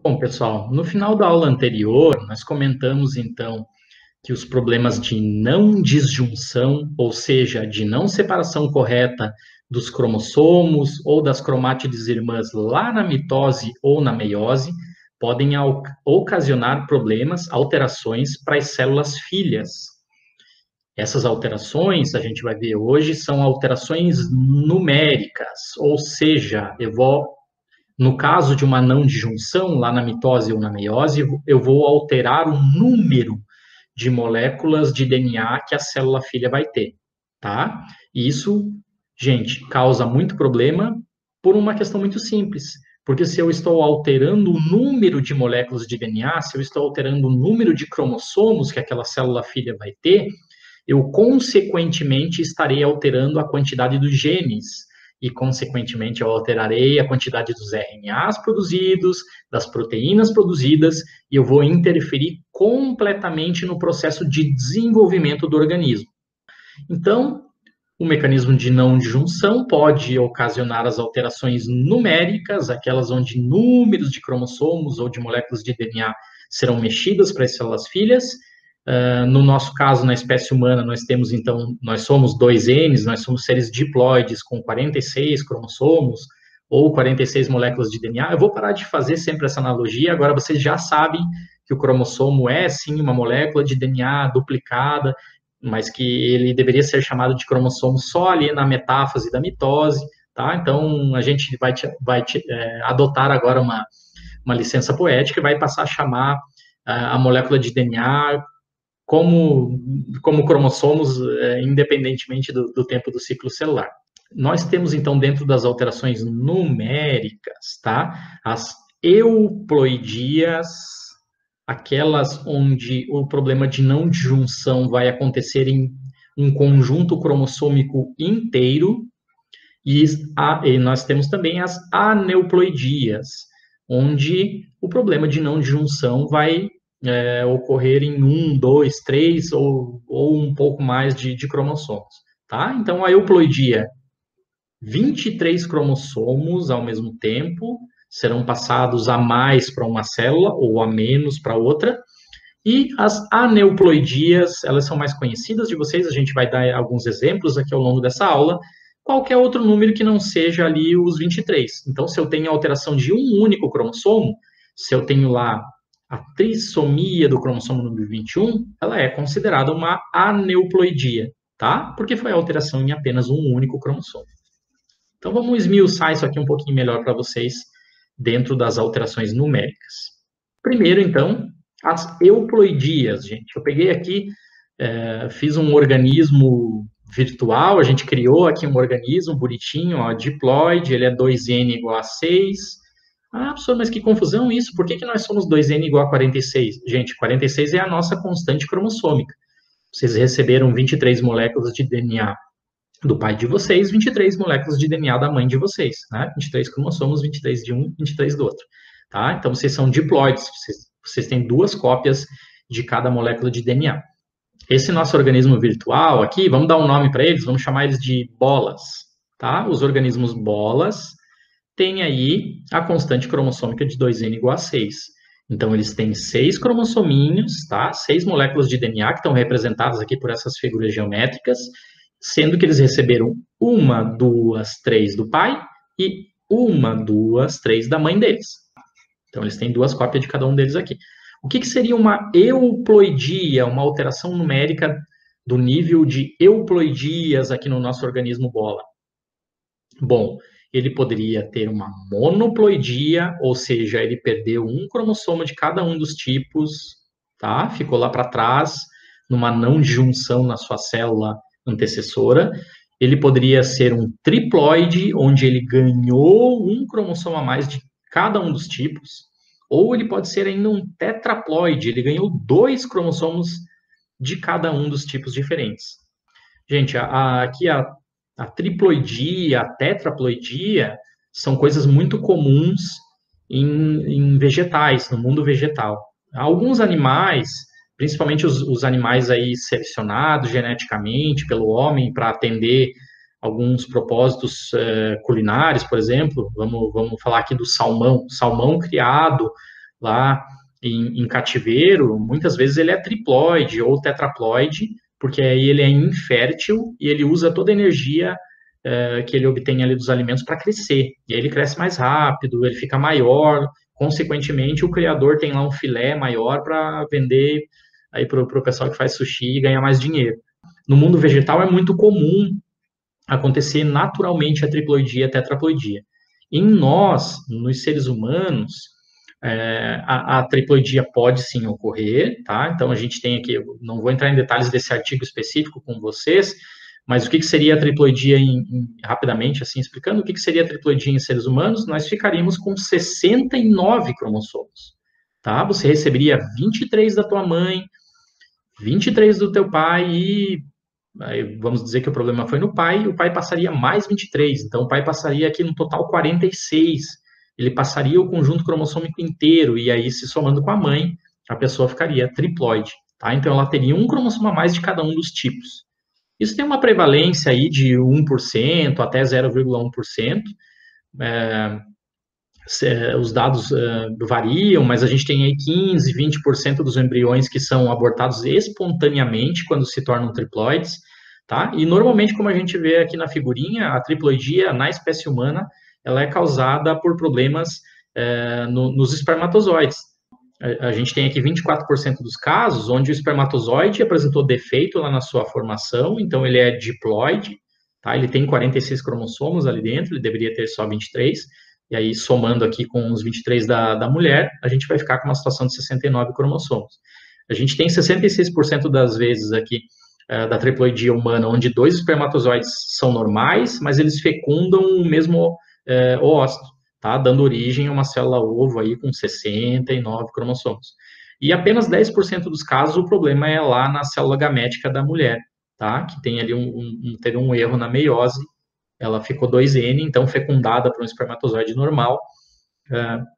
Bom, pessoal, no final da aula anterior, nós comentamos então que os problemas de não disjunção, ou seja, de não separação correta dos cromossomos ou das cromátides irmãs lá na mitose ou na meiose, podem ocasionar problemas, alterações para as células filhas. Essas alterações, a gente vai ver hoje, são alterações numéricas, ou seja, no caso de uma não disjunção, lá na mitose ou na meiose, eu vou alterar o número de moléculas de DNA que a célula filha vai ter, tá? E isso, gente, causa muito problema por uma questão muito simples. Porque se eu estou alterando o número de moléculas de DNA, se eu estou alterando o número de cromossomos que aquela célula filha vai ter, eu consequentemente estarei alterando a quantidade dos genes e, consequentemente, eu alterarei a quantidade dos RNAs produzidos, das proteínas produzidas, e eu vou interferir completamente no processo de desenvolvimento do organismo. Então, o mecanismo de não disjunção pode ocasionar as alterações numéricas, aquelas onde números de cromossomos ou de moléculas de DNA serão mexidas para as células filhas. No nosso caso, na espécie humana, nós temos, então, nós somos 2Ns, nós somos seres diploides com 46 cromossomos ou 46 moléculas de DNA. Eu vou parar de fazer sempre essa analogia, agora vocês já sabem que o cromossomo é, sim, uma molécula de DNA duplicada, mas que ele deveria ser chamado de cromossomo só ali na metáfase da mitose, tá? Então, a gente vai adotar agora uma licença poética e vai passar a chamar a molécula de DNA como cromossomos, independentemente do tempo do ciclo celular. Nós temos, então, dentro das alterações numéricas, tá? As euploidias, aquelas onde o problema de não disjunção vai acontecer em um conjunto cromossômico inteiro, e nós temos também as aneuploidias, onde o problema de não disjunção vai ocorrer em 1, 2, 3 ou um pouco mais de cromossomos. Tá? Então, a euploidia, 23 cromossomos ao mesmo tempo serão passados a mais para uma célula ou a menos para outra. E as aneuploidias, elas são mais conhecidas de vocês, a gente vai dar alguns exemplos aqui ao longo dessa aula. Qualquer outro número que não seja ali os 23. Então, se eu tenho alteração de um único cromossomo, se eu tenho lá a trissomia do cromossomo número 21, ela é considerada uma aneuploidia, tá? Porque foi alteração em apenas um único cromossomo. Então, vamos esmiuçar isso aqui um pouquinho melhor para vocês dentro das alterações numéricas. Primeiro, então, as euploidias, gente. Eu peguei aqui, fiz um organismo virtual, a gente criou aqui um organismo bonitinho, ó, diploide, ele é 2N igual a 6. Ah, professor, mas que confusão isso, por que nós somos 2N igual a 46? Gente, 46 é a nossa constante cromossômica. Vocês receberam 23 moléculas de DNA do pai de vocês, 23 moléculas de DNA da mãe de vocês, né? 23 cromossomos, 23 de um, 23 do outro, tá? Então, vocês são diploides, vocês têm duas cópias de cada molécula de DNA. Esse nosso organismo virtual aqui, vamos dar um nome para eles, vamos chamar eles de bolas, tá? Os organismos bolas têm aí a constante cromossômica de 2N igual a 6. Então, eles têm 6 cromossominhos, tá? 6 moléculas de DNA que estão representadas aqui por essas figuras geométricas, sendo que eles receberam 1, 2, 3 do pai e 1, 2, 3 da mãe deles. Então, eles têm duas cópias de cada um deles aqui. O que seria uma euploidia, uma alteração numérica do nível de euploidias aqui no nosso organismo bola? Bom, ele poderia ter uma monoploidia, ou seja, ele perdeu um cromossomo de cada um dos tipos, tá? Ficou lá para trás, numa não disjunção na sua célula antecessora. Ele poderia ser um triploide, onde ele ganhou um cromossomo a mais de cada um dos tipos, ou ele pode ser ainda um tetraploide, ele ganhou 2 cromossomos de cada um dos tipos diferentes. Gente, aqui a triploidia, a tetraploidia, são coisas muito comuns em vegetais, no mundo vegetal. Alguns animais, principalmente os animais aí selecionados geneticamente pelo homem para atender alguns propósitos culinários, por exemplo, vamos falar aqui do salmão. Salmão criado lá em cativeiro, muitas vezes ele é triploide ou tetraploide, porque aí ele é infértil e ele usa toda a energia que ele obtém ali dos alimentos para crescer. E aí ele cresce mais rápido, ele fica maior, consequentemente o criador tem lá um filé maior para vender aí para o pessoal que faz sushi e ganhar mais dinheiro. No mundo vegetal é muito comum acontecer naturalmente a triploidia e a tetraploidia. Em nós, nos seres humanos, a triploidia pode sim ocorrer, tá? Então a gente tem aqui, eu não vou entrar em detalhes desse artigo específico com vocês, mas o que seria a triploidia rapidamente, assim, explicando o que seria a triploidia em seres humanos, nós ficaríamos com 69 cromossomos, tá? Você receberia 23 da tua mãe, 23 do teu pai e aí vamos dizer que o problema foi no pai, o pai passaria mais 23, então o pai passaria aqui no total 46, ele passaria o conjunto cromossômico inteiro, e aí se somando com a mãe, a pessoa ficaria triploide, tá? Então ela teria um cromossomo a mais de cada um dos tipos. Isso tem uma prevalência aí de 1% até 0,1%, os dados variam, mas a gente tem aí 15, 20% dos embriões que são abortados espontaneamente quando se tornam triploides, tá? E normalmente, como a gente vê aqui na figurinha, a triploidia na espécie humana, ela é causada por problemas nos espermatozoides. A gente tem aqui 24% dos casos onde o espermatozoide apresentou defeito lá na sua formação, então ele é diploide, tá? Ele tem 46 cromossomos ali dentro, ele deveria ter só 23, e aí somando aqui com os 23 da mulher, a gente vai ficar com uma situação de 69 cromossomos. A gente tem 66% das vezes aqui da triploidia humana, onde 2 espermatozoides são normais, mas eles fecundam o mesmo ooócito, tá? Dando origem a uma célula ovo aí com 69 cromossomos. E apenas 10% dos casos o problema é lá na célula gamética da mulher, tá? Que tem ali teve um erro na meiose, ela ficou 2N, então fecundada por um espermatozoide normal,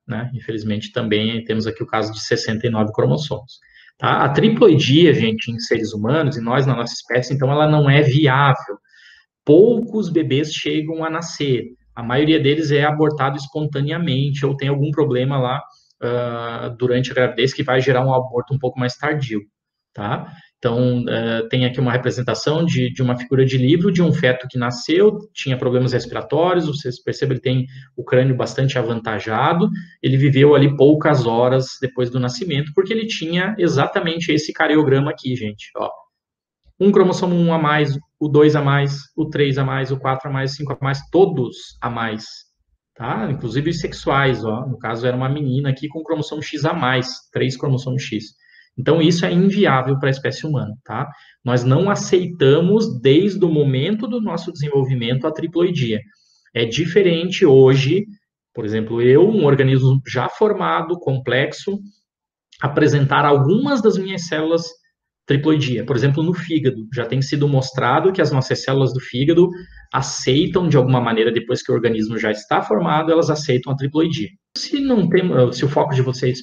né? Infelizmente também temos aqui o caso de 69 cromossomos. Tá? A triploidia, gente, em seres humanos, e nós na nossa espécie, então ela não é viável. Poucos bebês chegam a nascer, a maioria deles é abortado espontaneamente ou tem algum problema lá durante a gravidez que vai gerar um aborto um pouco mais tardio, tá? Então, tem aqui uma representação de uma figura de livro de um feto que nasceu, tinha problemas respiratórios, vocês percebem, ele tem o crânio bastante avantajado, ele viveu ali poucas horas depois do nascimento, porque ele tinha exatamente esse cariograma aqui, gente, ó. Um cromossomo 1 a mais, o 2 a mais, o 3 a mais, o 4 a mais, o 5 a mais, todos a mais, tá? Inclusive os sexuais, ó. No caso, era uma menina aqui com cromossomo X a mais, 3 cromossomos X. Então, isso é inviável para a espécie humana, tá? Nós não aceitamos, desde o momento do nosso desenvolvimento, a triploidia. É diferente hoje, por exemplo, um organismo já formado, complexo, apresentar algumas das minhas células triploidia. Por exemplo, no fígado, já tem sido mostrado que as nossas células do fígado aceitam, de alguma maneira, depois que o organismo já está formado, elas aceitam a triploidia. Se o foco de vocês,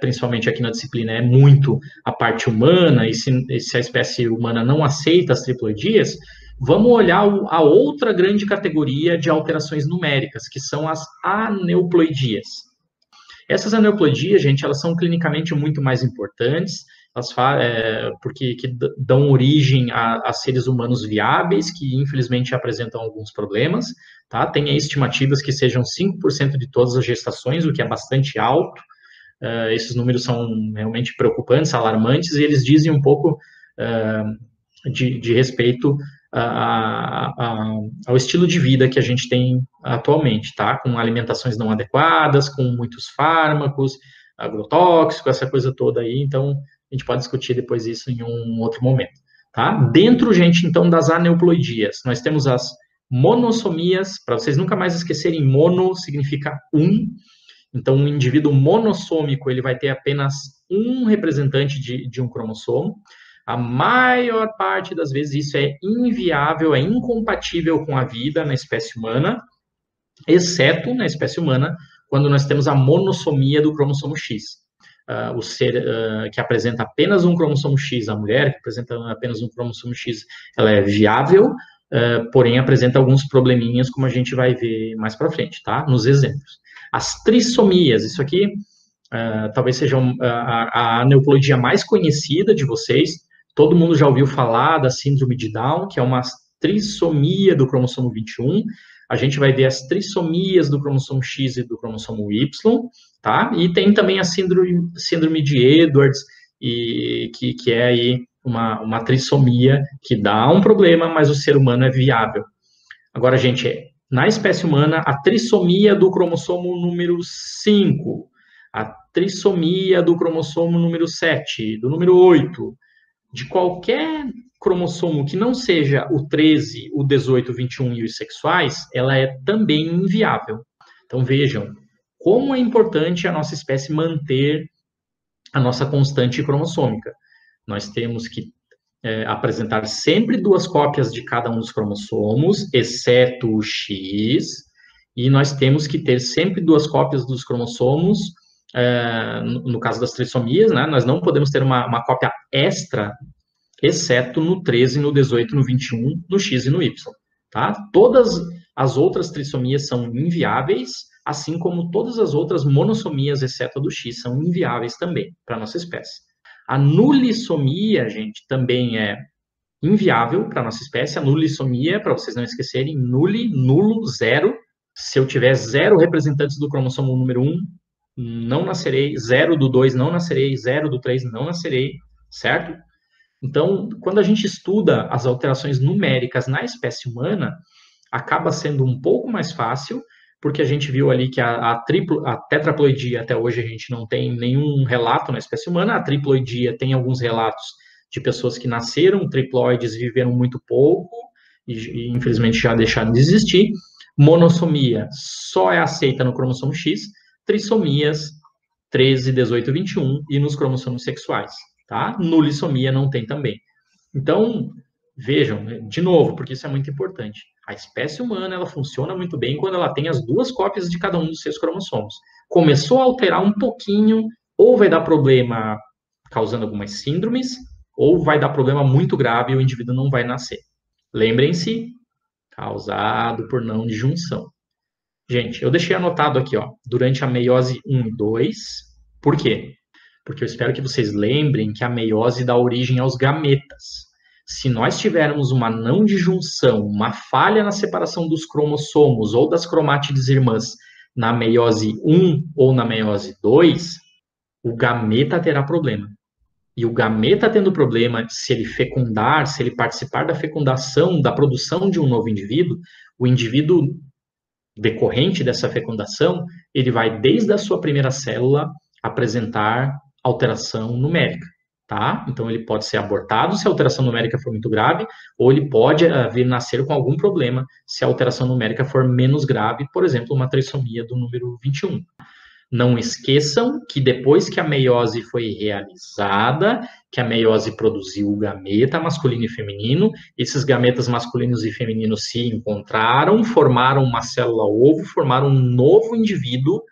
principalmente aqui na disciplina, é muito a parte humana, e se a espécie humana não aceita as triploidias, vamos olhar a outra grande categoria de alterações numéricas, que são as aneuploidias. Essas aneuploidias, gente, elas são clinicamente muito mais importantes, porque dão origem a seres humanos viáveis, que infelizmente apresentam alguns problemas, tá? Tem estimativas que sejam 5% de todas as gestações, o que é bastante alto. Esses números são realmente preocupantes, alarmantes, e eles dizem um pouco de respeito ao estilo de vida que a gente tem atualmente, tá? Com alimentações não adequadas, com muitos fármacos, agrotóxico, essa coisa toda aí, então a gente pode discutir depois isso em um outro momento, tá? Dentro, gente, então, das aneuploidias, nós temos as monossomias, para vocês nunca mais esquecerem, mono significa um, então um indivíduo monossômico, ele vai ter apenas um representante de um cromossomo. A maior parte das vezes isso é inviável, é incompatível com a vida na espécie humana, exceto na espécie humana, quando nós temos a monossomia do cromossomo X. O ser que apresenta apenas um cromossomo X, a mulher que apresenta apenas um cromossomo X, ela é viável, porém apresenta alguns probleminhas, como a gente vai ver mais para frente, tá? Nos exemplos. As trissomias, isso aqui talvez seja a aneuploidia mais conhecida de vocês. Todo mundo já ouviu falar da síndrome de Down, que é uma trissomia do cromossomo 21. A gente vai ver as trissomias do cromossomo X e do cromossomo Y, tá? E tem também a síndrome de Edwards, que é aí uma trissomia que dá um problema, mas o ser humano é viável. Agora, gente, na espécie humana, a trissomia do cromossomo número 5, a trissomia do cromossomo número 7, do número 8, de qualquer cromossomo que não seja o 13, o 18, o 21 e os sexuais, ela é também inviável. Então, vejam como é importante a nossa espécie manter a nossa constante cromossômica. Nós temos que apresentar sempre 2 cópias de cada um dos cromossomos, exceto o X, e nós temos que ter sempre 2 cópias dos cromossomos, no caso das trissomias, né, nós não podemos ter uma cópia extra, exceto no 13, no 18, no 21, no X e no Y, tá? Todas as outras trissomias são inviáveis, assim como todas as outras monossomias, exceto a do X, são inviáveis também para a nossa espécie. A nulissomia, gente, também é inviável para a nossa espécie. A nulissomia, para vocês não esquecerem, nulo, zero. Se eu tiver 0 representantes do cromossomo número 1, não nascerei. 0 do 2, não nascerei. 0 do 3, não nascerei. Certo? Então, quando a gente estuda as alterações numéricas na espécie humana, acaba sendo um pouco mais fácil, porque a gente viu ali que a tetraploidia, até hoje a gente não tem nenhum relato na espécie humana. A triploidia tem alguns relatos de pessoas que nasceram triploides e viveram muito pouco, e infelizmente já deixaram de existir. Monossomia só é aceita no cromossomo X, trissomias 13, 18, 21 e nos cromossomos sexuais, tá? Nulissomia não tem também. Então, vejam, de novo, porque isso é muito importante. A espécie humana, ela funciona muito bem quando ela tem as 2 cópias de cada um dos seus cromossomos. Começou a alterar um pouquinho, ou vai dar problema causando algumas síndromes, ou vai dar problema muito grave e o indivíduo não vai nascer. Lembrem-se, causado por não disjunção. Gente, eu deixei anotado aqui, ó, durante a meiose 1 e 2. Por quê? Porque eu espero que vocês lembrem que a meiose dá origem aos gametas. Se nós tivermos uma não disjunção, uma falha na separação dos cromossomos ou das cromátides irmãs na meiose 1 ou na meiose 2, o gameta terá problema. E o gameta tendo problema, se ele fecundar, se ele participar da fecundação, da produção de um novo indivíduo, o indivíduo decorrente dessa fecundação, ele vai, desde a sua primeira célula, apresentar alteração numérica. Tá? Então, ele pode ser abortado se a alteração numérica for muito grave, ou ele pode vir nascer com algum problema se a alteração numérica for menos grave, por exemplo, uma trissomia do número 21. Não esqueçam que depois que a meiose foi realizada, que a meiose produziu o gameta masculino e feminino, esses gametas masculinos e femininos se encontraram, formaram uma célula ovo, formaram um novo indivíduo,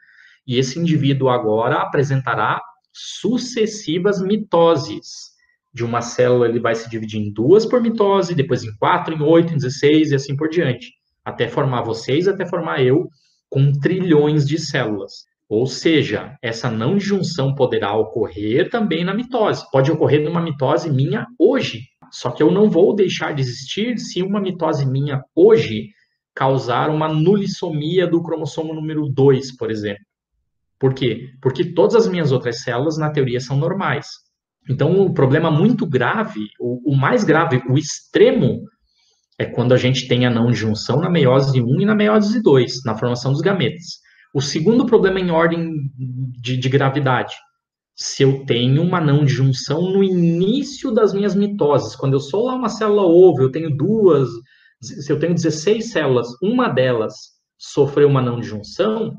e esse indivíduo agora apresentará sucessivas mitoses. De uma célula ele vai se dividir em 2 por mitose, depois em 4, em 8, em 16 e assim por diante. Até formar vocês, até formar eu, com trilhões de células. Ou seja, essa não disjunção poderá ocorrer também na mitose. Pode ocorrer numa mitose minha hoje. Só que eu não vou deixar de existir se uma mitose minha hoje causar uma nulissomia do cromossomo número 2, por exemplo. Por quê? Porque todas as minhas outras células, na teoria, são normais. Então, o problema muito grave, o mais grave, o extremo, é quando a gente tem a não disjunção na meiose 1 e na meiose 2, na formação dos gametas. O segundo problema em ordem de gravidade, se eu tenho uma não disjunção no início das minhas mitoses, quando eu sou lá uma célula ovo, eu tenho 2, se eu tenho 16 células, uma delas sofreu uma não disjunção,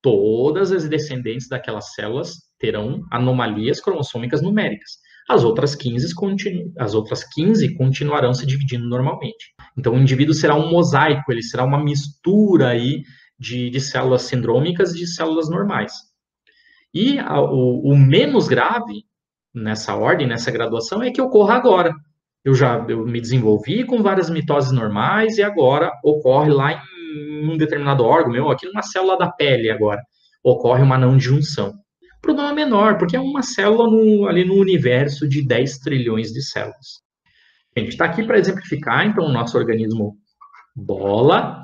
todas as descendentes daquelas células terão anomalias cromossômicas numéricas. As outras 15 continuarão se dividindo normalmente. Então, o indivíduo será um mosaico, ele será uma mistura aí de células sindrômicas e de células normais. E o menos grave nessa ordem, nessa graduação, é que ocorra agora. Eu me desenvolvi com várias mitoses normais e agora ocorre lá em um determinado órgão meu, aqui numa célula da pele agora. ocorre uma não disjunção. Problema menor, porque é uma célula ali no universo de 10 trilhões de células. A gente está aqui para exemplificar, então, o nosso organismo bola,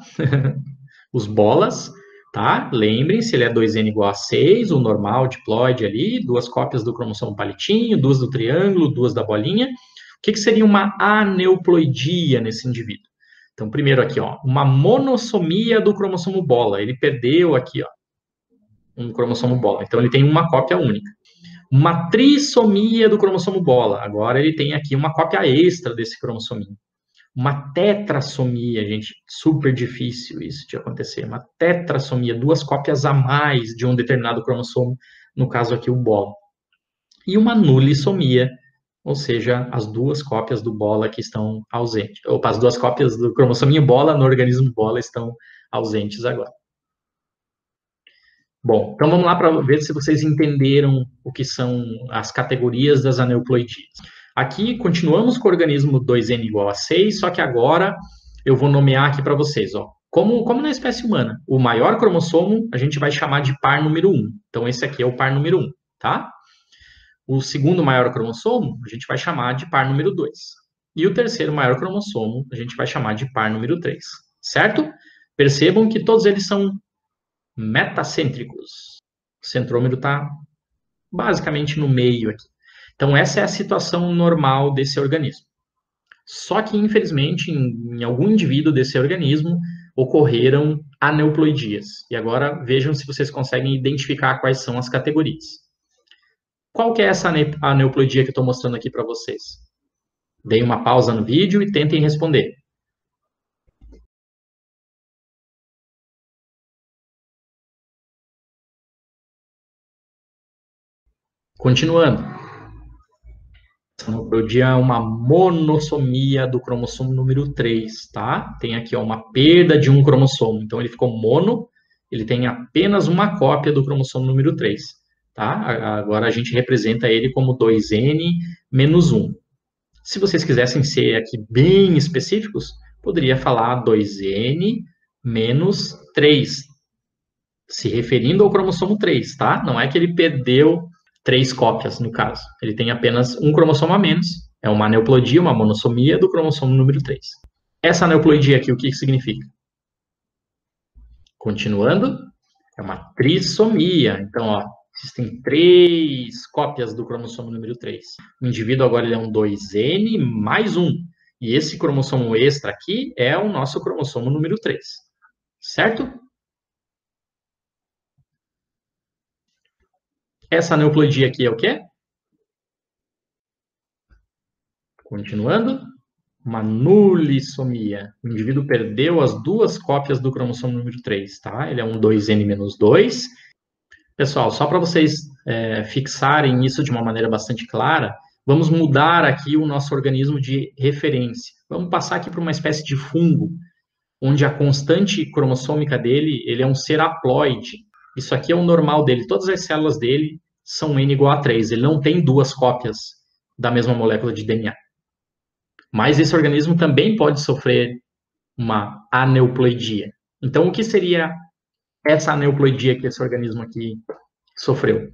os bolas, tá? Lembrem-se, ele é 2N igual a 6, o normal diploide ali, 2 cópias do cromossomo palitinho, 2 do triângulo, 2 da bolinha. O que seria uma aneuploidia nesse indivíduo? Então, primeiro aqui, ó, uma monossomia do cromossomo bola. Ele perdeu aqui, ó, um cromossomo bola. Então, ele tem uma cópia única. Uma trissomia do cromossomo bola. Agora, ele tem aqui uma cópia extra desse cromossominho. Uma tetrassomia, gente, super difícil isso de acontecer. Uma tetrassomia, 2 cópias a mais de um determinado cromossomo, no caso aqui o bola. E uma nulissomia, ou seja, as 2 cópias do bola que estão ausentes. Opa, as 2 cópias do cromossominho bola no organismo bola estão ausentes agora. Bom, então vamos lá para ver se vocês entenderam o que são as categorias das aneuploidias. Aqui, continuamos com o organismo 2N igual a 6, só que agora eu vou nomear aqui para vocês, ó. Como na espécie humana, o maior cromossomo a gente vai chamar de par número 1. Então, esse aqui é o par número 1, tá? O segundo maior cromossomo a gente vai chamar de par número 2. E o terceiro maior cromossomo a gente vai chamar de par número 3, certo? Percebam que todos eles são metacêntricos. O centrômero está basicamente no meio aqui. Então, essa é a situação normal desse organismo. Só que, infelizmente, em algum indivíduo desse organismo, ocorreram aneuploidias. E agora, vejam se vocês conseguem identificar quais são as categorias. Qual que é essa aneuploidia que eu estou mostrando aqui para vocês? Deem uma pausa no vídeo e tentem responder. Continuando. Essa aneuploidia é uma monossomia do cromossomo número 3, tá? Tem aqui ó, uma perda de um cromossomo. Então, ele ficou mono, ele tem apenas uma cópia do cromossomo número 3, tá? Agora, a gente representa ele como 2N menos 1. Se vocês quisessem ser aqui bem específicos, poderia falar 2N menos 3, se referindo ao cromossomo 3, tá? Não é que ele perdeu 3 cópias, no caso. Ele tem apenas um cromossomo a menos. É uma aneuploidia, uma monossomia do cromossomo número 3. Essa aneuploidia aqui, o que significa? Continuando, é uma trissomia. Então, ó, existem 3 cópias do cromossomo número 3. O indivíduo agora ele é um 2N mais 1. E esse cromossomo extra aqui é o nosso cromossomo número 3. Certo? Essa aneuploidia aqui é o quê? Continuando, uma nulissomia. O indivíduo perdeu as 2 cópias do cromossomo número 3, tá? Ele é um 2N-2. Pessoal, só para vocês fixarem isso de uma maneira bastante clara, vamos mudar aqui o nosso organismo de referência. Vamos passar aqui para uma espécie de fungo, onde a constante cromossômica dele, ele é um ser haploide. Isso aqui é o normal dele. Todas as células dele são N igual a 3. Ele não tem 2 cópias da mesma molécula de DNA. Mas esse organismo também pode sofrer uma aneuploidia. Então, o que seria essa aneuploidia que esse organismo aqui sofreu?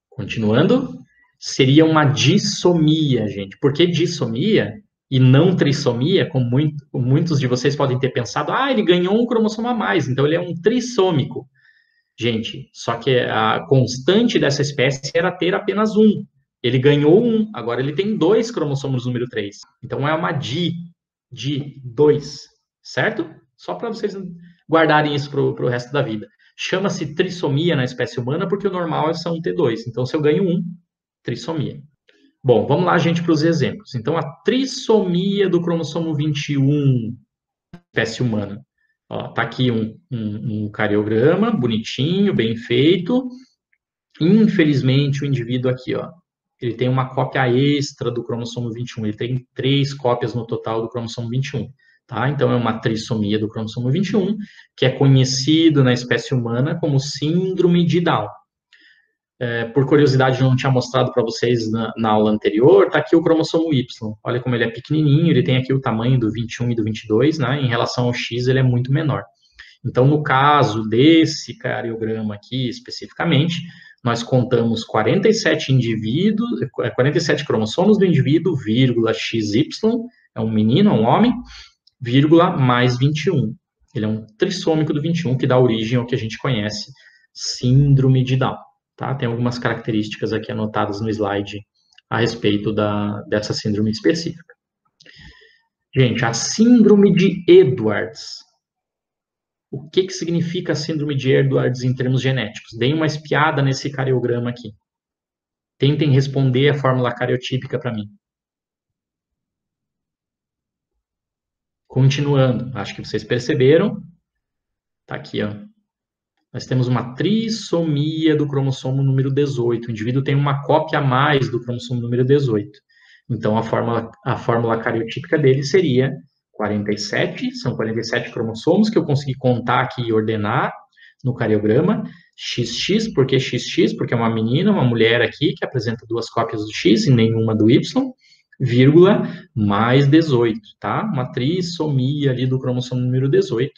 Continuando, seria uma dissomia, gente. Por que dissomia e não trissomia, como muitos de vocês podem ter pensado? Ah, ele ganhou um cromossomo a mais, então ele é um trissômico. Gente, só que a constante dessa espécie era ter apenas um. Ele ganhou um, agora ele tem 2 cromossomos número 3. Então é uma de 2, certo? Só para vocês guardarem isso para o resto da vida. Chama-se trissomia na espécie humana porque o normal são T2. Então, se eu ganho um, trissomia. Bom, vamos lá, gente, para os exemplos. Então, a trissomia do cromossomo 21, espécie humana. Ó, tá aqui um cariograma bonitinho, bem feito. Infelizmente, o indivíduo aqui, ó, ele tem uma cópia extra do cromossomo 21. Ele tem 3 cópias no total do cromossomo 21. Tá? Então, é uma trissomia do cromossomo 21, que é conhecido na espécie humana como síndrome de Down. Por curiosidade, eu não tinha mostrado para vocês na aula anterior, está aqui o cromossomo Y. Olha como ele é pequenininho, ele tem aqui o tamanho do 21 e do 22, né? Em relação ao X, ele é muito menor. Então, no caso desse cariograma aqui, especificamente, nós contamos 47 indivíduos, 47 cromossomos do indivíduo, vírgula, XY, é um menino, é um homem, vírgula, mais 21. Ele é um trissômico do 21, que dá origem ao que a gente conhece, síndrome de Down. Tá? Tem algumas características aqui anotadas no slide a respeito dessa síndrome específica. Gente, a síndrome de Edwards. O que significa a síndrome de Edwards em termos genéticos? Deem uma espiada nesse cariograma aqui. Tentem responder a fórmula cariotípica para mim. Continuando, acho que vocês perceberam. Tá aqui, ó. Nós temos uma trissomia do cromossomo número 18. O indivíduo tem uma cópia a mais do cromossomo número 18. Então, a fórmula cariotípica dele seria 47, são 47 cromossomos que eu consegui contar aqui e ordenar no cariograma. XX, por que XX? Porque é uma menina, uma mulher aqui que apresenta duas cópias do X e nenhuma do Y, vírgula, mais 18, tá? Uma trissomia ali do cromossomo número 18.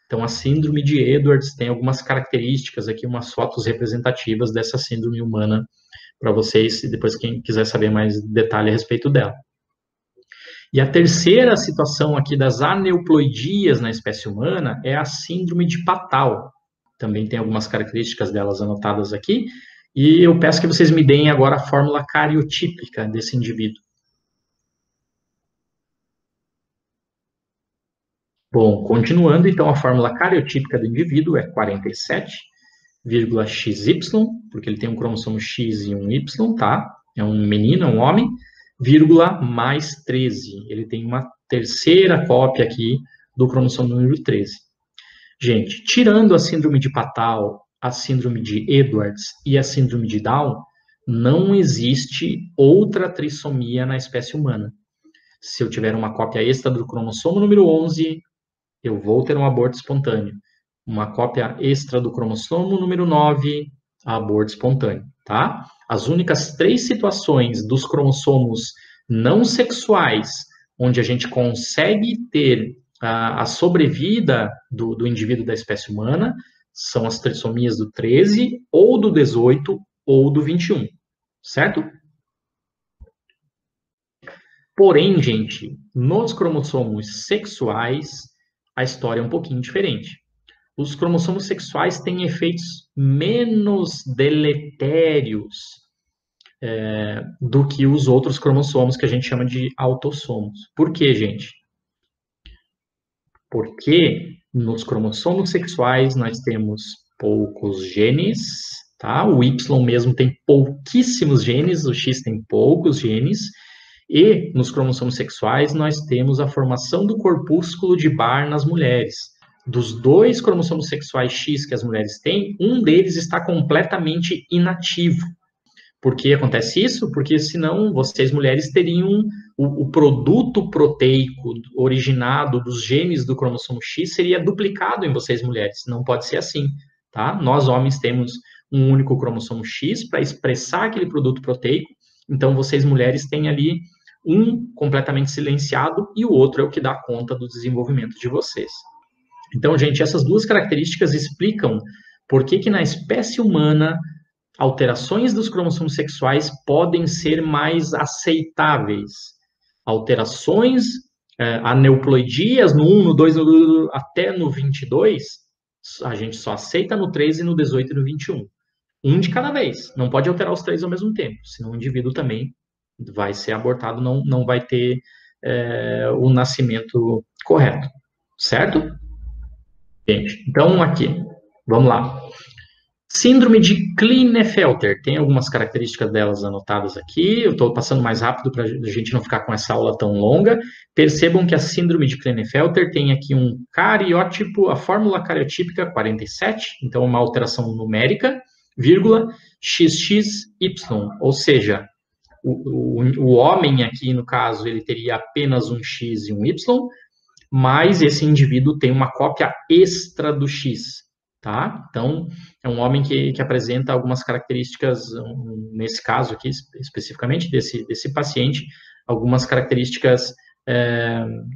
Então, a síndrome de Edwards tem algumas características aqui, umas fotos representativas dessa síndrome humana para vocês, e depois quem quiser saber mais detalhe a respeito dela. E a terceira situação aqui das aneuploidias na espécie humana é a síndrome de Patau. Também tem algumas características delas anotadas aqui, e eu peço que vocês me deem agora a fórmula cariotípica desse indivíduo. Bom, continuando, então, a fórmula cariotípica do indivíduo é 47,XY, porque ele tem um cromossomo X e um Y, tá? É um menino, é um homem, vírgula, mais 13. Ele tem uma terceira cópia aqui do cromossomo número 13. Gente, tirando a síndrome de Patau, a síndrome de Edwards e a síndrome de Down, não existe outra trissomia na espécie humana. Se eu tiver uma cópia extra do cromossomo número 11, eu vou ter um aborto espontâneo. Uma cópia extra do cromossomo número 9, aborto espontâneo, tá? As únicas 3 situações dos cromossomos não sexuais onde a gente consegue ter a sobrevida do indivíduo da espécie humana são as trissomias do 13, ou do 18, ou do 21, certo? Porém, gente, nos cromossomos sexuais, a história é um pouquinho diferente. Os cromossomos sexuais têm efeitos menos deletérios do que os outros cromossomos que a gente chama de autossomos. Por quê, gente? Porque nos cromossomos sexuais nós temos poucos genes, tá? O Y mesmo tem pouquíssimos genes, o X tem poucos genes, e nos cromossomos sexuais nós temos a formação do corpúsculo de Barr nas mulheres. Dos 2 cromossomos sexuais X que as mulheres têm, um deles está completamente inativo. Por que acontece isso? Porque senão vocês mulheres teriam o produto proteico originado dos genes do cromossomo X seria duplicado em vocês mulheres. Não pode ser assim, tá? Nós homens temos um único cromossomo X para expressar aquele produto proteico. Então vocês mulheres têm ali um completamente silenciado e o outro é o que dá conta do desenvolvimento de vocês. Então, gente, essas 2 características explicam por que na espécie humana alterações dos cromossomos sexuais podem ser mais aceitáveis. Alterações, aneuploidias no 1, no 2, até no 22, a gente só aceita no 13, no 18 e no 21. Um de cada vez. Não pode alterar os 3 ao mesmo tempo, senão o indivíduo também vai ser abortado, não vai ter o nascimento correto. Certo? Gente, então aqui, vamos lá. Síndrome de Klinefelter, tem algumas características delas anotadas aqui, eu estou passando mais rápido para a gente não ficar com essa aula tão longa. Percebam que a síndrome de Klinefelter tem aqui um cariótipo, a fórmula cariotípica 47, então uma alteração numérica, vírgula, XXY, ou seja, o homem aqui, no caso, ele teria apenas um X e um Y, mas esse indivíduo tem uma cópia extra do X, tá? Então, é um homem que apresenta algumas características, nesse caso aqui, especificamente desse paciente, algumas características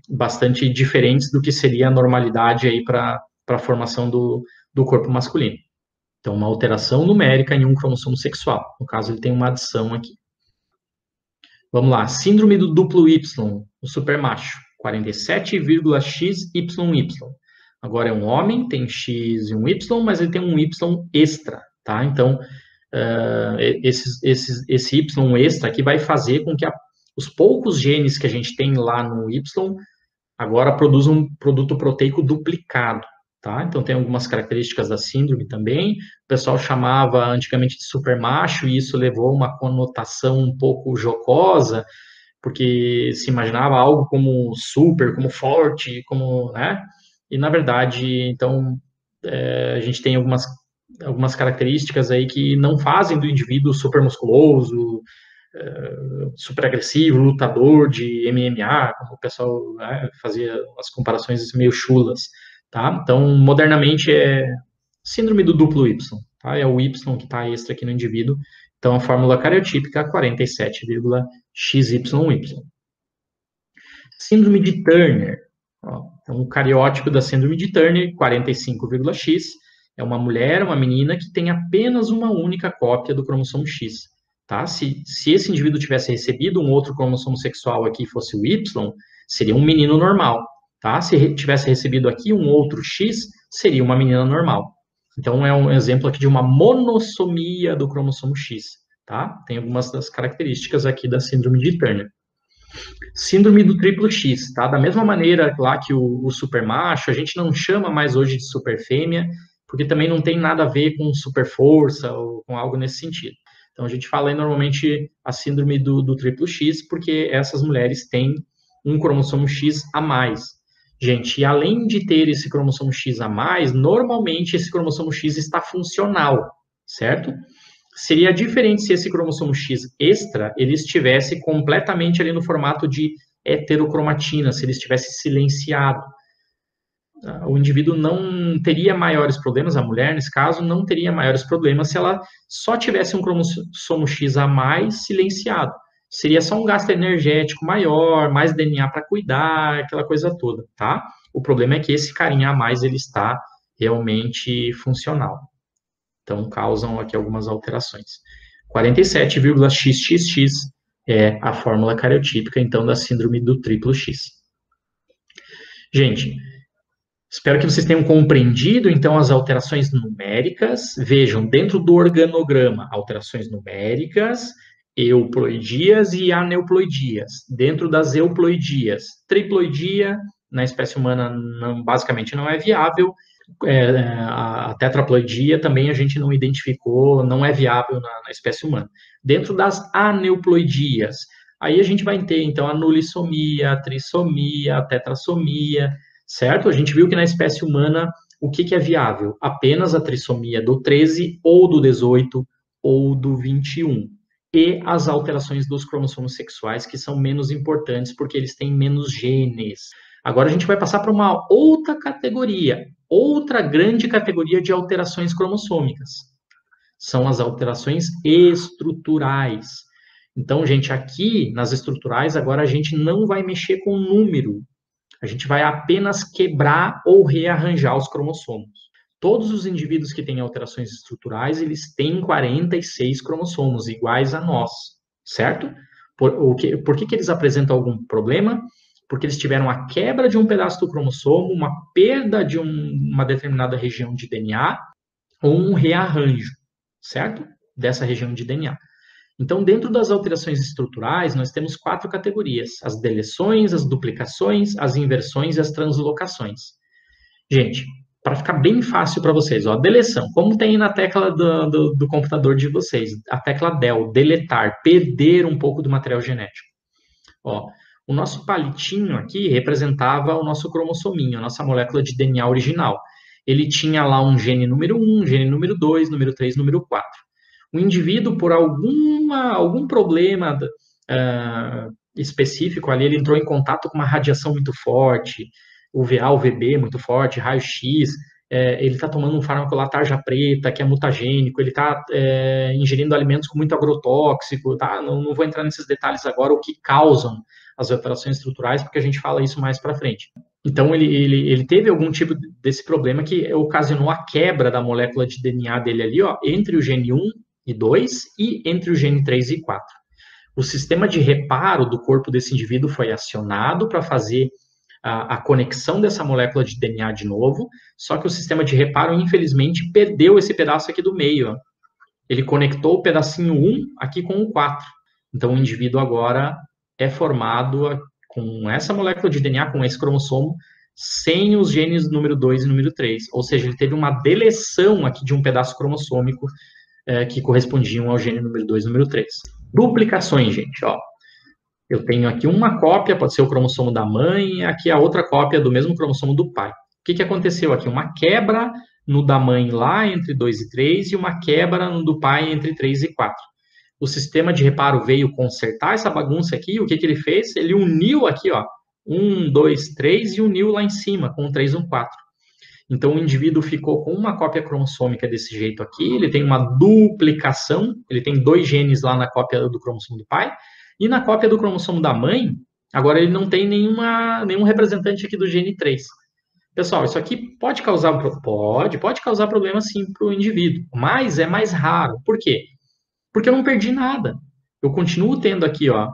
bastante diferentes do que seria a normalidade aí para para a formação do corpo masculino. Então, uma alteração numérica em um cromossomo sexual. No caso, ele tem uma adição aqui. Vamos lá, síndrome do duplo Y, o supermacho, 47,XYY. Agora é um homem, tem X e um Y, mas ele tem um Y extra, tá? Então, esse Y extra aqui vai fazer com que os poucos genes que a gente tem lá no Y agora produzam um produto proteico duplicado, tá? Então, tem algumas características da síndrome também. O pessoal chamava antigamente de supermacho e isso levou a uma conotação um pouco jocosa, porque se imaginava algo como super, como forte, como, né? E, na verdade, então, a gente tem algumas características aí que não fazem do indivíduo super musculoso, super agressivo, lutador de MMA, como o pessoal, né, fazia as comparações meio chulas, tá? Então, modernamente é síndrome do duplo Y, tá? É o Y que está extra aqui no indivíduo. Então, a fórmula cariotípica é 47,XYY. Síndrome de Turner, ó, é um cariótipo da síndrome de Turner, 45,X. É uma mulher, uma menina que tem apenas uma única cópia do cromossomo X. Tá? Se esse indivíduo tivesse recebido um outro cromossomo sexual aqui, fosse o Y, seria um menino normal. Tá? Se tivesse recebido aqui um outro X, seria uma menina normal. Então, é um exemplo aqui de uma monossomia do cromossomo X. Tá? Tem algumas das características aqui da síndrome de Turner. Síndrome do triplo X, tá? Da mesma maneira lá que o supermacho, a gente não chama mais hoje de superfêmea, porque também não tem nada a ver com super força ou com algo nesse sentido. Então, a gente fala aí normalmente a síndrome do triplo X, porque essas mulheres têm um cromossomo X a mais. Gente, e além de ter esse cromossomo X a mais, normalmente esse cromossomo X está funcional, certo? Seria diferente se esse cromossomo X extra, ele estivesse completamente ali no formato de heterocromatina, se ele estivesse silenciado. O indivíduo não teria maiores problemas, a mulher, nesse caso, não teria maiores problemas se ela só tivesse um cromossomo X a mais silenciado. Seria só um gasto energético maior, mais DNA para cuidar, aquela coisa toda, tá? O problema é que esse carinha a mais, ele está realmente funcional. Então, causam aqui algumas alterações. 47,XXX é a fórmula cariotípica, então, da síndrome do triplo X. Gente, espero que vocês tenham compreendido, então, as alterações numéricas. Vejam, dentro do organograma, alterações numéricas, euploidias e aneuploidias. Dentro das euploidias, triploidia, na espécie humana, basicamente não é viável. A tetraploidia também a gente não identificou, não é viável na espécie humana. Dentro das aneuploidias, aí a gente vai ter, então, a nulissomia, a trissomia, a tetrassomia, certo? A gente viu que na espécie humana, o que é viável? Apenas a trissomia do 13, ou do 18, ou do 21. E as alterações dos cromossomos sexuais, que são menos importantes, porque eles têm menos genes. Agora a gente vai passar para uma outra categoria, outra grande categoria de alterações cromossômicas. São as alterações estruturais. Então, gente, aqui nas estruturais, agora a gente não vai mexer com o número. A gente vai apenas quebrar ou rearranjar os cromossomos. Todos os indivíduos que têm alterações estruturais, eles têm 46 cromossomos, iguais a nós, certo? Por que eles apresentam algum problema? Porque eles tiveram a quebra de um pedaço do cromossomo, uma perda de uma determinada região de DNA, ou um rearranjo, certo? Dessa região de DNA. Então, dentro das alterações estruturais, nós temos 4 categorias: as deleções, as duplicações, as inversões e as translocações. Gente, para ficar bem fácil para vocês, ó, deleção, como tem na tecla do computador de vocês, a tecla del, deletar, perder um pouco do material genético. Ó, o nosso palitinho aqui representava o nosso cromossominho, a nossa molécula de DNA original. Ele tinha lá um gene número 1, gene número 2, número 3, número 4. O indivíduo, por algum problema específico ali, ele entrou em contato com uma radiação muito forte, UVA, UVB muito forte, raio-x, ele está tomando um fármaco lá, tarja preta, que é mutagênico, ele está ingerindo alimentos com muito agrotóxico, tá? Não vou entrar nesses detalhes agora, o que causam as alterações estruturais, porque a gente fala isso mais para frente. Então, ele teve algum tipo desse problema que ocasionou a quebra da molécula de DNA dele ali, ó, entre o gene 1 e 2 e entre o gene 3 e 4. O sistema de reparo do corpo desse indivíduo foi acionado para fazer a conexão dessa molécula de DNA de novo, só que o sistema de reparo, infelizmente, perdeu esse pedaço aqui do meio. Ó. Ele conectou o pedacinho 1 aqui com o 4. Então, o indivíduo agora é formado com essa molécula de DNA, com esse cromossomo, sem os genes número 2 e número 3. Ou seja, ele teve uma deleção aqui de um pedaço cromossômico que correspondiam ao gene número 2 e número 3. Duplicações, gente, ó. Eu tenho aqui uma cópia, pode ser o cromossomo da mãe, e aqui a outra cópia do mesmo cromossomo do pai. O que aconteceu aqui? Uma quebra no da mãe lá entre 2 e 3 e uma quebra no do pai entre 3 e 4. O sistema de reparo veio consertar essa bagunça aqui, o que ele fez? Ele uniu aqui, ó, 1, 2, 3 e uniu lá em cima, com 3 e 1, 4. Então, o indivíduo ficou com uma cópia cromossômica desse jeito aqui, ele tem uma duplicação, ele tem 2 genes lá na cópia do cromossomo do pai, e na cópia do cromossomo da mãe, agora ele não tem nenhum representante aqui do gene 3. Pessoal, isso aqui pode causar problema sim para o indivíduo, mas é mais raro. Por quê? Porque eu não perdi nada. Eu continuo tendo aqui, ó,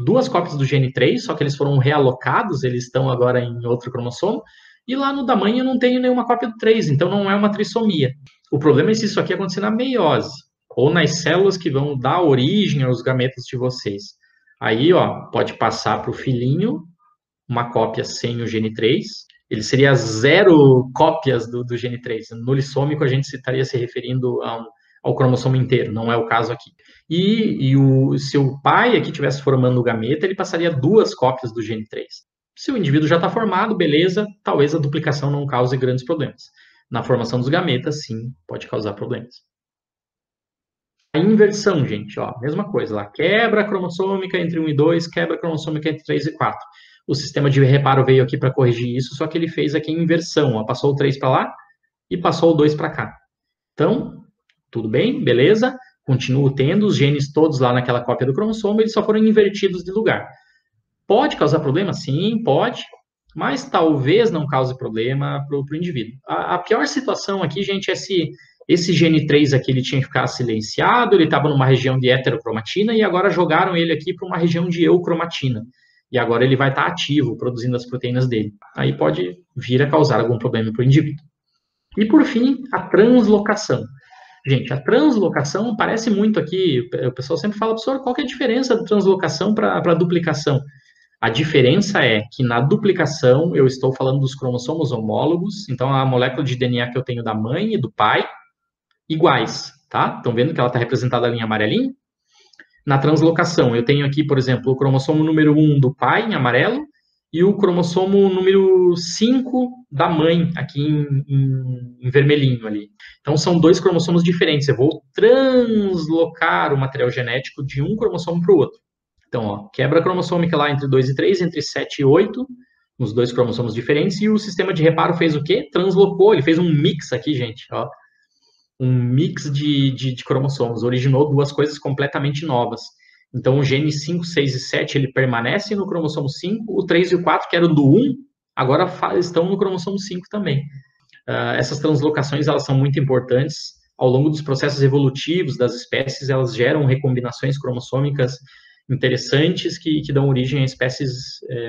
2 cópias do gene 3, só que eles foram realocados, eles estão agora em outro cromossomo, e lá no da mãe eu não tenho nenhuma cópia do 3, então não é uma trissomia. O problema é se isso aqui acontecer na meiose, ou nas células que vão dar origem aos gametas de vocês. Aí, ó, pode passar para o filhinho uma cópia sem o gene 3, ele seria 0 cópias do gene 3. No lissômico, a gente estaria se referindo ao cromossomo inteiro, não é o caso aqui. Se o pai aqui estivesse formando o gameta, ele passaria 2 cópias do gene 3. Se o indivíduo já está formado, beleza, talvez a duplicação não cause grandes problemas. Na formação dos gametas, sim, pode causar problemas. A inversão, gente, ó, mesma coisa lá, quebra cromossômica entre 1 e 2, quebra cromossômica entre 3 e 4. O sistema de reparo veio aqui para corrigir isso, só que ele fez aqui a inversão, ó, passou o 3 para lá e passou o 2 para cá. Então, tudo bem, beleza, continuo tendo os genes todos lá naquela cópia do cromossomo, eles só foram invertidos de lugar. Pode causar problema? Sim, pode, mas talvez não cause problema para o indivíduo. A pior situação aqui, gente, é se esse gene 3 aqui ele tinha que ficar silenciado, ele estava numa região de heterocromatina e agora jogaram ele aqui para uma região de eucromatina. E agora ele vai estar ativo, produzindo as proteínas dele. Aí pode vir a causar algum problema para o indivíduo. E por fim, a translocação. Gente, a translocação parece muito aqui, o pessoal sempre fala, professor, qual que é a diferença da translocação para a duplicação? A diferença é que na duplicação eu estou falando dos cromossomos homólogos, então a molécula de DNA que eu tenho da mãe e do pai, iguais, tá? Estão vendo que ela está representada ali em amarelinho? Na translocação, eu tenho aqui, por exemplo, o cromossomo número 1 do pai, em amarelo, e o cromossomo número 5 da mãe, aqui em vermelhinho ali. Então, são 2 cromossomos diferentes. Eu vou translocar o material genético de um cromossomo para o outro. Então, ó, quebra cromossômica lá entre 2 e 3, entre 7 e 8, nos 2 cromossomos diferentes, e o sistema de reparo fez o quê? Translocou, ele fez um mix aqui, gente, ó. Um mix de cromossomos, originou 2 coisas completamente novas. Então, o gene 5, 6 e 7, ele permanece no cromossomo 5, o 3 e o 4, que eram do 1, agora estão no cromossomo 5 também. Essas translocações, elas são muito importantes. Ao longo dos processos evolutivos das espécies, elas geram recombinações cromossômicas interessantes que dão origem a espécies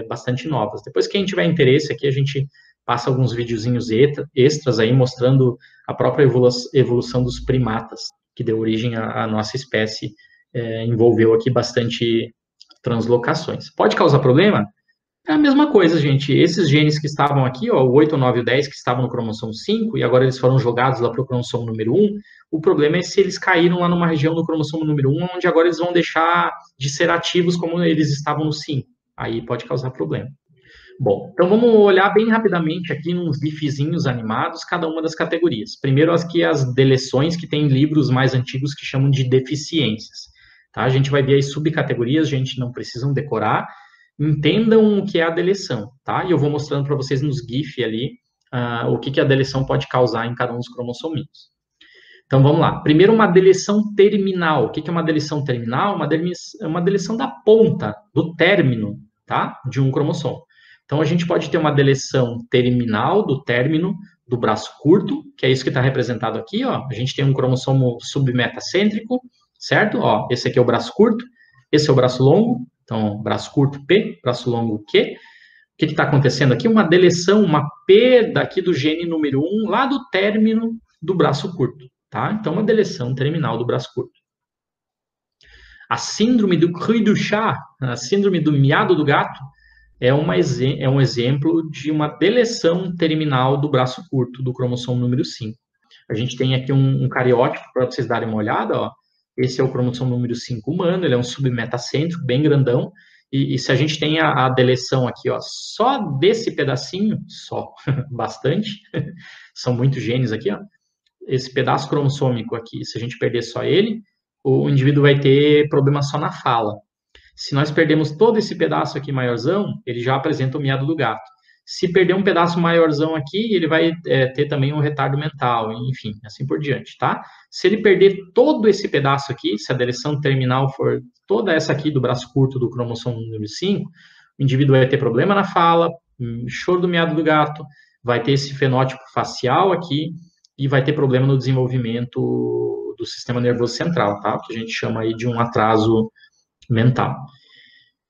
bastante novas. Depois, quem tiver interesse aqui, a gente passa alguns videozinhos extras aí mostrando a própria evolução dos primatas, que deu origem à nossa espécie, envolveu aqui bastante translocações. Pode causar problema? É a mesma coisa, gente. Esses genes que estavam aqui, ó, o 8, o 9 e o 10, que estavam no cromossomo 5, e agora eles foram jogados lá para o cromossomo número 1, o problema é se eles caíram lá numa região do cromossomo número 1, onde agora eles vão deixar de ser ativos como eles estavam no 5. Aí pode causar problema. Bom, então vamos olhar bem rapidamente aqui nos gifzinhos animados, cada uma das categorias. Primeiro, as deleções, que tem livros mais antigos que chamam de deficiências. Tá? A gente vai ver as subcategorias, gente, não precisam decorar. Entendam o que é a deleção, tá? E eu vou mostrando para vocês nos GIF ali o que a deleção pode causar em cada um dos cromossominhos. Então, vamos lá. Primeiro, uma deleção terminal. O que é uma deleção terminal? Uma deleção da ponta, do término, tá? De um cromossomo. Então, a gente pode ter uma deleção terminal do término do braço curto, que é isso que está representado aqui, ó. A gente tem um cromossomo submetacêntrico, certo? Ó, esse aqui é o braço curto, esse é o braço longo, então, braço curto P, braço longo Q. O que está acontecendo aqui? Uma deleção, uma perda aqui do gene número 1, lá do término do braço curto, tá? Então, uma deleção terminal do braço curto. A síndrome do cri du chat, a síndrome do miado do gato, é um exemplo de uma deleção terminal do braço curto, do cromossomo número 5. A gente tem aqui um cariótipo, para vocês darem uma olhada, ó. Esse é o cromossomo número 5 humano, ele é um submetacêntrico, bem grandão, e se a gente tem a deleção aqui, ó, só desse pedacinho, só, bastante, são muitos genes aqui, ó, esse pedaço cromossômico aqui, se a gente perder só ele, o indivíduo vai ter problema só na fala. Se nós perdemos todo esse pedaço aqui maiorzão, ele já apresenta o miado do gato. Se perder um pedaço maiorzão aqui, ele vai ter também um retardo mental, enfim, assim por diante, tá? Se ele perder todo esse pedaço aqui, se a deleção terminal for toda essa aqui do braço curto do cromossomo número 5, o indivíduo vai ter problema na fala, choro do miado do gato, vai ter esse fenótipo facial aqui e vai ter problema no desenvolvimento do sistema nervoso central, tá? O que a gente chama aí de um atraso mental.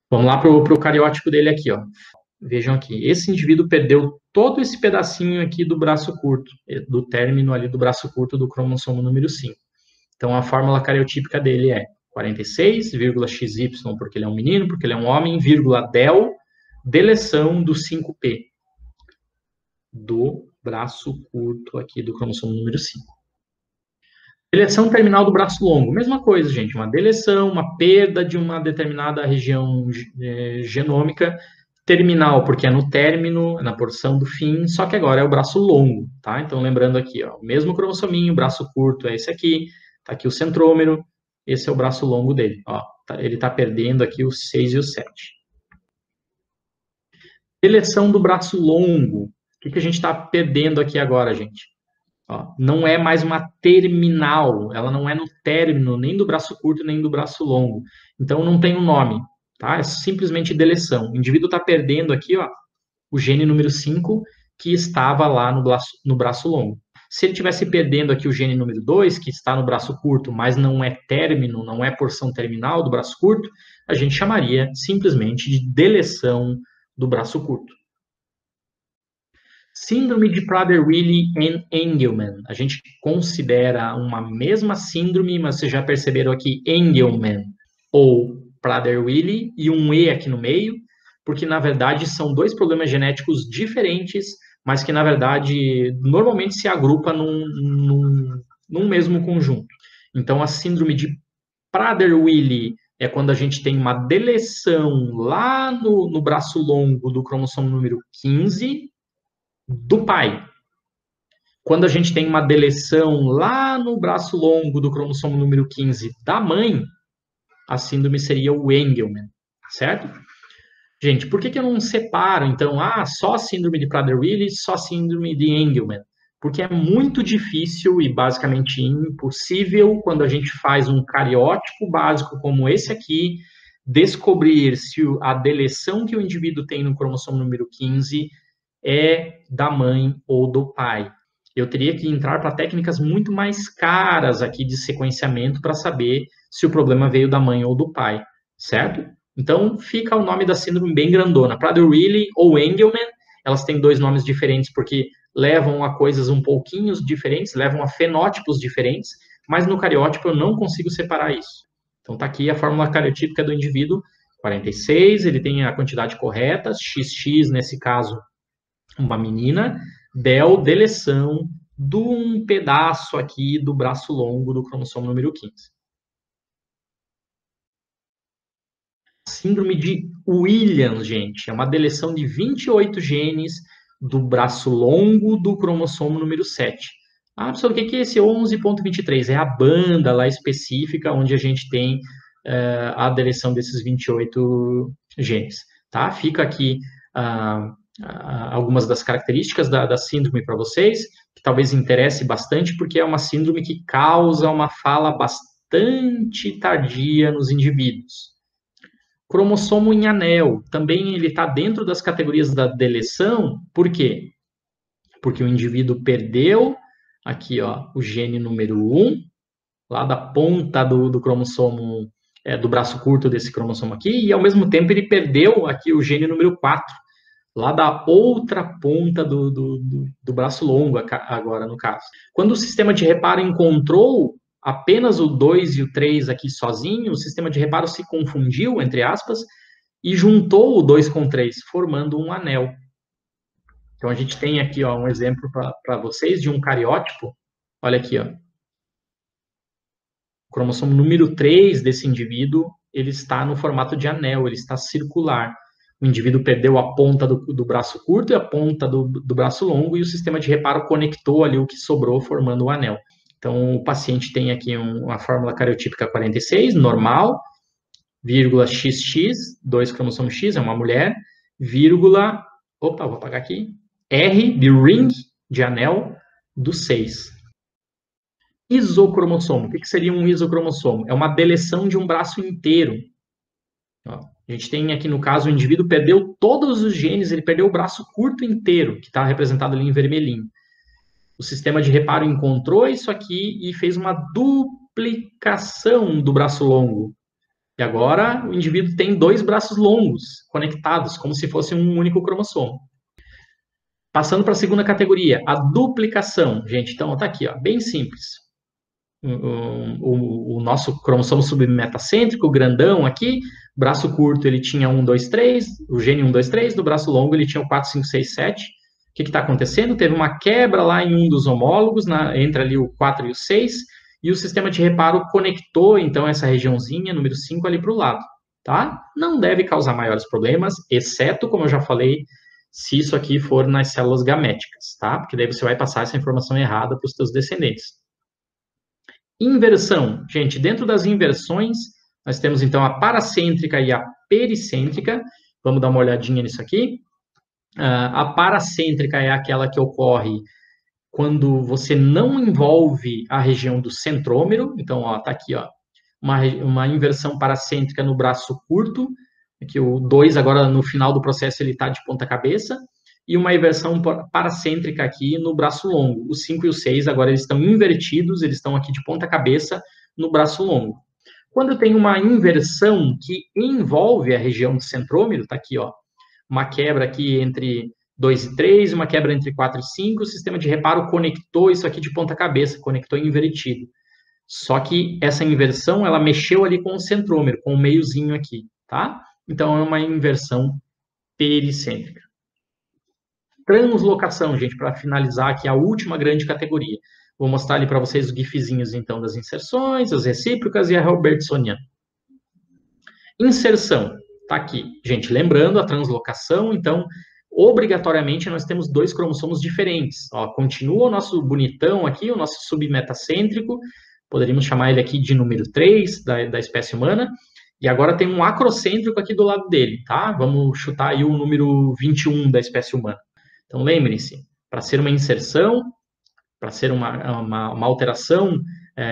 Vamos lá para o cariótipo dele aqui, ó. Vejam aqui, esse indivíduo perdeu todo esse pedacinho aqui do braço curto, do término ali do braço curto do cromossomo número 5. Então, a fórmula cariotípica dele é 46,XY, porque ele é um menino, porque ele é um homem, vírgula del, deleção do 5P, do braço curto aqui do cromossomo número 5. Deleção terminal do braço longo, mesma coisa, gente, uma deleção, uma perda de uma determinada região genômica, terminal, porque é no término, na porção do fim, só que agora é o braço longo, tá? Então, lembrando aqui, ó, o mesmo cromossominho, braço curto é esse aqui, tá aqui o centrômero, esse é o braço longo dele, ó, ele tá perdendo aqui o 6 e o 7. Deleção do braço longo, o que a gente está perdendo aqui agora, gente? Ó, não é mais uma terminal, ela não é no término nem do braço curto nem do braço longo. Então não tem um nome, tá? É simplesmente deleção. O indivíduo está perdendo aqui, ó, o gene número 5 que estava lá no braço longo. Se ele estivesse perdendo aqui o gene número 2, que está no braço curto, mas não é término, não é porção terminal do braço curto, a gente chamaria simplesmente de deleção do braço curto. Síndrome de Prader-Willi e Engelmann. A gente considera uma mesma síndrome, mas vocês já perceberam aqui Engelmann ou Prader-Willi e um E aqui no meio, porque na verdade são dois problemas genéticos diferentes, mas que na verdade normalmente se agrupa num mesmo conjunto. Então a síndrome de Prader-Willi é quando a gente tem uma deleção lá no braço longo do cromossomo número 15, do pai. Quando a gente tem uma deleção lá no braço longo do cromossomo número 15 da mãe, a síndrome seria o Engelmann, certo? Gente, por que eu não separo, então, só síndrome de Prader-Willi, só síndrome de Engelmann? Porque é muito difícil e basicamente impossível, quando a gente faz um cariótipo básico como esse aqui, descobrir se a deleção que o indivíduo tem no cromossomo número 15 é da mãe ou do pai. Eu teria que entrar para técnicas muito mais caras aqui de sequenciamento para saber se o problema veio da mãe ou do pai, certo? Então, fica o nome da síndrome bem grandona. Prader-Willi ou Engelmann, elas têm dois nomes diferentes porque levam a coisas um pouquinho diferentes, levam a fenótipos diferentes, mas no cariótipo eu não consigo separar isso. Então, tá aqui a fórmula cariotípica do indivíduo, 46, ele tem a quantidade correta, XX nesse caso uma menina, deleção de um pedaço aqui do braço longo do cromossomo número 15. Síndrome de Williams, gente, é uma deleção de 28 genes do braço longo do cromossomo número 7. Professor, o que é esse 11.23? É a banda lá específica onde a gente tem a deleção desses 28 genes. Tá? Fica aqui algumas das características da síndrome para vocês, que talvez interesse bastante, porque é uma síndrome que causa uma fala bastante tardia nos indivíduos. Cromossomo em anel, também ele está dentro das categorias da deleção, por quê? Porque o indivíduo perdeu aqui, ó, o gene número 1, lá da ponta do cromossomo, do braço curto desse cromossomo aqui, e ao mesmo tempo ele perdeu aqui o gene número 4, lá da outra ponta do braço longo, agora no caso. Quando o sistema de reparo encontrou apenas o 2 e o 3 aqui sozinho, o sistema de reparo se confundiu, entre aspas, e juntou o 2 com o 3, formando um anel. Então, a gente tem aqui ó, um exemplo para vocês de um cariótipo. Olha aqui, ó. O cromossomo número 3 desse indivíduo, ele está no formato de anel, ele está circular. O indivíduo perdeu a ponta do braço curto e a ponta do braço longo, e o sistema de reparo conectou ali o que sobrou, formando o anel. Então, o paciente tem aqui uma fórmula cariotípica 46, normal, vírgula XX, 2 cromossomos X, é uma mulher, vírgula, opa, vou apagar aqui, R de ring, de anel, do 6. Isocromossomo. O que seria um isocromossomo? É uma deleção de um braço inteiro. Ó, a gente tem aqui, no caso, o indivíduo perdeu todos os genes, ele perdeu o braço curto inteiro, que está representado ali em vermelhinho. O sistema de reparo encontrou isso aqui e fez uma duplicação do braço longo. E agora o indivíduo tem 2 braços longos conectados, como se fosse um único cromossomo. Passando para a segunda categoria, a duplicação. Gente, então está aqui, ó, bem simples. O nosso cromossomo submetacêntrico, grandão aqui, braço curto ele tinha 1, 2, 3, o gene 1, 2, 3, do braço longo ele tinha o 4, 5, 6, 7. O que está acontecendo? Teve uma quebra lá em um dos homólogos, entre ali o 4 e o 6, e o sistema de reparo conectou, então, essa regiãozinha, número 5, ali para o lado, tá? Não deve causar maiores problemas, exceto, como eu já falei, se isso aqui for nas células gaméticas, tá? Porque daí você vai passar essa informação errada para os seus descendentes. Inversão. Gente, dentro das inversões, nós temos, então, a paracêntrica e a pericêntrica. Vamos dar uma olhadinha nisso aqui. A paracêntrica é aquela que ocorre quando você não envolve a região do centrômero. Então, ó, tá aqui, ó, uma inversão paracêntrica no braço curto, que o 2 agora no final do processo ele está de ponta cabeça, e uma inversão paracêntrica aqui no braço longo. O 5 e o 6 agora eles estão invertidos, eles estão aqui de ponta cabeça no braço longo. Quando eu tenho uma inversão que envolve a região do centrômero, tá aqui, ó, uma quebra aqui entre 2 e 3, uma quebra entre 4 e 5, o sistema de reparo conectou isso aqui de ponta cabeça, conectou invertido. Só que essa inversão, ela mexeu ali com o centrômero, com o meiozinho aqui, tá? Então, é uma inversão pericêntrica. Translocação, gente, para finalizar aqui a última grande categoria. Vou mostrar ali para vocês os gifzinhos, então, das inserções, as recíprocas e a robertsoniana. Inserção, tá aqui. Gente, lembrando a translocação, então, obrigatoriamente nós temos 2 cromossomos diferentes. Ó, continua o nosso bonitão aqui, o nosso submetacêntrico, poderíamos chamar ele aqui de número 3 da espécie humana, e agora tem um acrocêntrico aqui do lado dele, tá? Vamos chutar aí o número 21 da espécie humana. Então, lembrem-se, para ser uma inserção, para ser uma alteração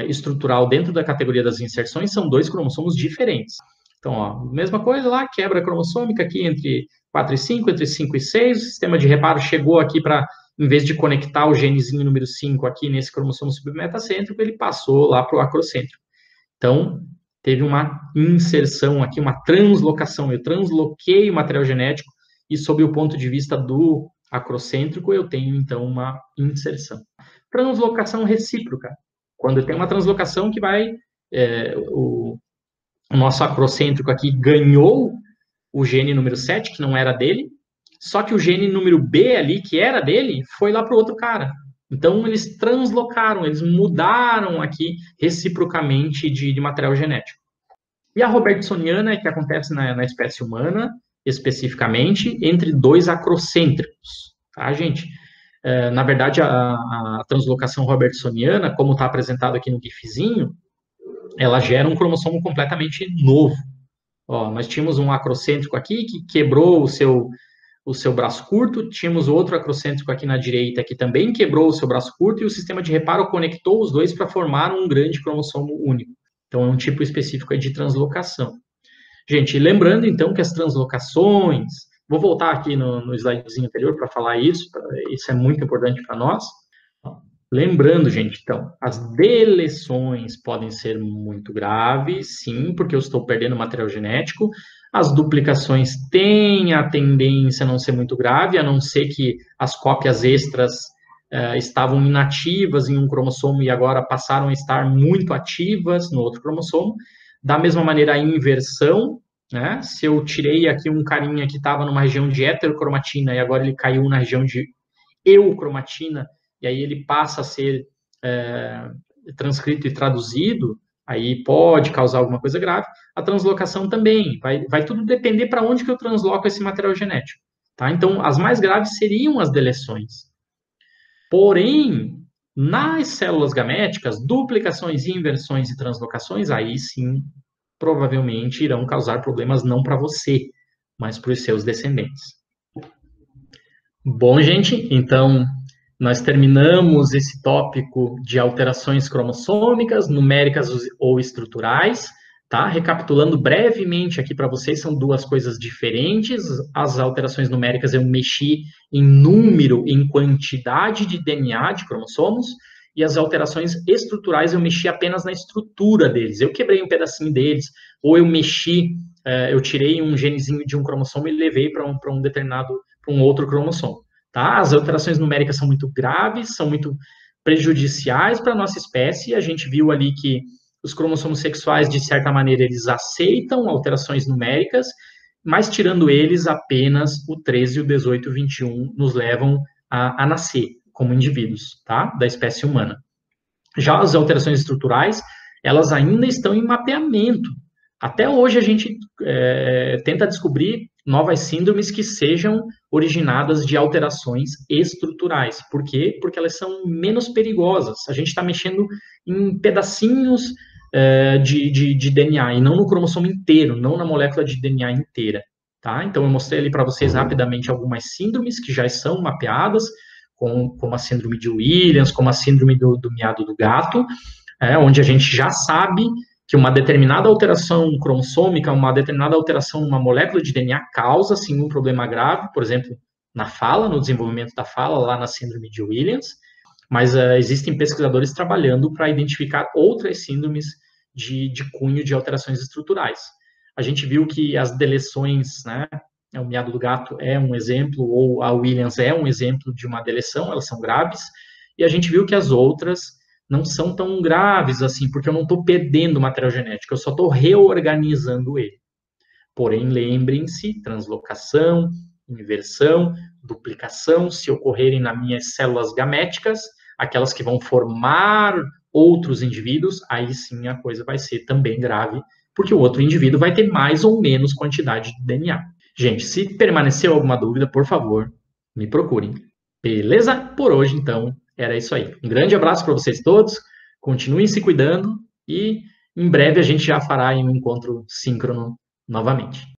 estrutural dentro da categoria das inserções, são 2 cromossomos diferentes. Então, ó, mesma coisa lá, quebra cromossômica aqui entre 4 e 5, entre 5 e 6, o sistema de reparo chegou aqui para, em vez de conectar o genezinho número 5 aqui nesse cromossomo submetacêntrico, ele passou lá para o acrocêntrico. Então, teve uma inserção aqui, uma translocação, eu transloquei o material genético e, sob o ponto de vista do acrocêntrico, eu tenho, então, uma inserção. Translocação recíproca. Quando eu tenho uma translocação que vai... o nosso acrocêntrico aqui ganhou o gene número 7, que não era dele, só que o gene número B ali, que era dele, foi lá para o outro cara. Então, eles translocaram, eles mudaram aqui reciprocamente de material genético. E a robertsoniana é que acontece na espécie humana, especificamente, entre 2 acrocêntricos, tá, gente? Na verdade, a translocação robertsoniana, como está apresentado aqui no gifzinho, ela gera um cromossomo completamente novo. Ó, nós tínhamos um acrocêntrico aqui que quebrou o seu braço curto, tínhamos outro acrocêntrico aqui na direita que também quebrou o seu braço curto, e o sistema de reparo conectou os dois para formar um grande cromossomo único. Então, é um tipo específico de translocação. Gente, lembrando então que as translocações, vou voltar aqui no slidezinho anterior para falar isso, isso é muito importante para nós. Lembrando, gente, então, as deleções podem ser muito graves, sim, porque eu estou perdendo material genético. As duplicações têm a tendência a não ser muito grave, a não ser que as cópias extras estavam inativas em um cromossomo e agora passaram a estar muito ativas no outro cromossomo. Da mesma maneira, a inversão, né? Se eu tirei aqui um carinha que estava numa região de heterocromatina e agora ele caiu na região de eucromatina, e aí ele passa a ser transcrito e traduzido, aí pode causar alguma coisa grave. A translocação também, vai tudo depender para onde que eu transloco esse material genético. Tá? Então, as mais graves seriam as deleções. Porém, nas células gaméticas, duplicações, inversões e translocações, aí sim, provavelmente irão causar problemas não para você, mas para os seus descendentes. Bom, gente, então nós terminamos esse tópico de alterações cromossômicas, numéricas ou estruturais, tá? Recapitulando brevemente aqui para vocês, são duas coisas diferentes. As alterações numéricas eu mexi em número, em quantidade de DNA de cromossomos, e as alterações estruturais eu mexi apenas na estrutura deles. Eu quebrei um pedacinho deles, ou eu mexi, eu tirei um genezinho de um cromossomo e levei para um determinado, para um outro cromossomo. Tá? As alterações numéricas são muito graves, são muito prejudiciais para a nossa espécie. A gente viu ali que os cromossomos sexuais, de certa maneira, eles aceitam alterações numéricas, mas tirando eles, apenas o 13, o 18 e o 21 nos levam a nascer como indivíduos, tá? Da espécie humana. Já as alterações estruturais, elas ainda estão em mapeamento. Até hoje a gente tenta descobrir novas síndromes que sejam originadas de alterações estruturais. Por quê? Porque elas são menos perigosas. A gente está mexendo em pedacinhos de DNA e não no cromossomo inteiro, não na molécula de DNA inteira. Tá? Então, eu mostrei ali para vocês rapidamente algumas síndromes que já são mapeadas, como a síndrome de Williams, como a síndrome do miado do gato, onde a gente já sabe que uma determinada alteração cromossômica, uma determinada alteração numa molécula de DNA causa, sim, um problema grave, por exemplo, na fala, no desenvolvimento da fala, lá na síndrome de Williams, mas existem pesquisadores trabalhando para identificar outras síndromes de cunho de alterações estruturais. A gente viu que as deleções, né, o miado do gato é um exemplo, ou a Williams é um exemplo de uma deleção, elas são graves, e a gente viu que as outras não são tão graves assim, porque eu não estou perdendo material genético, eu só estou reorganizando ele. Porém, lembrem-se, translocação, inversão, duplicação, se ocorrerem nas minhas células gaméticas, aquelas que vão formar outros indivíduos, aí sim a coisa vai ser também grave, porque o outro indivíduo vai ter mais ou menos quantidade de DNA. Gente, se permaneceu alguma dúvida, por favor, me procurem. Beleza? Por hoje, então, era isso aí. Um grande abraço para vocês todos, continuem se cuidando e em breve a gente já fará um encontro síncrono novamente.